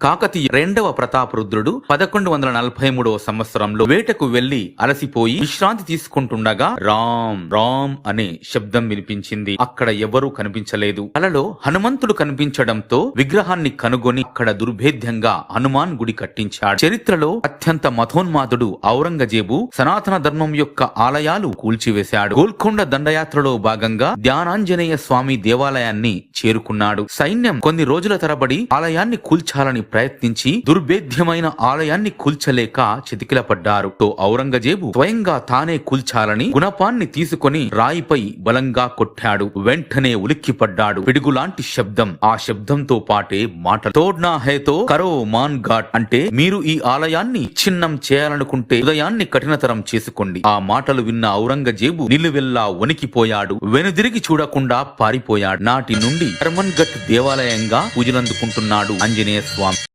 కాకతీయ రెండవ ప్రతాపరుద్రుడు 1143వ సంవత్సరంలో వేటకు వెళ్లి అలసిపోయి విశ్రాంతి తీసుకుంటుండగా రామ్ రామ్ అనే శబ్దం వినిపించింది. అక్కడ ఎవరూ కనిపించలేదు. కలలో హనుమంతుడు కనిపించడంతో విగ్రహాన్ని కనుగొని అక్కడ దుర్భేద్యంగా హనుమాన్ గుడి కట్టించాడు. చరిత్రలో అత్యంత మతోన్మాదుడు ఔరంగజేబు సనాతన ధర్మం యొక్క ఆలయాలు కూల్చివేశాడు. గోల్కొండ దండయాత్రలో భాగంగా ధ్యానాంజనేయ స్వామి దేవాలయాన్ని చేరుకున్నాడు. సైన్యం కొన్ని రోజుల తరబడి ఆలయాన్ని కూల్చాలని ప్రయత్నించి దుర్భేద్యమైన ఆలయాన్ని కూల్చలేక చితికిలపడ్డారు. ఔరంగజేబు స్వయంగా తానే కూల్చాలని గుణపాన్ని తీసుకొని రాయిపై బలంగా కొట్టాడు. వెంటనే ఉలిక్కిపడ్డాడు. పిడుగులాంటి శబ్దం. ఆ శబ్దంతో పాటే మాటలు. తోడ్నా హేతో కరో మాన్ ఘాట్ అంటే మీరు ఈ ఆలయాన్ని చిన్నం చేయాలనుకుంటే హృదయాన్ని కఠినతరం చేసుకోండి. ఆ మాటలు విన్న ఔరంగజేబు నిలువెల్లా వణికిపోయాడు. వెనుదిరిగి చూడకుండా పారిపోయాడు. నాటి నుండి హర్మన్ ఘట్ దేవాలయంగా పూజలందుకుంటున్నాడు ఆంజనేయ స్వామి.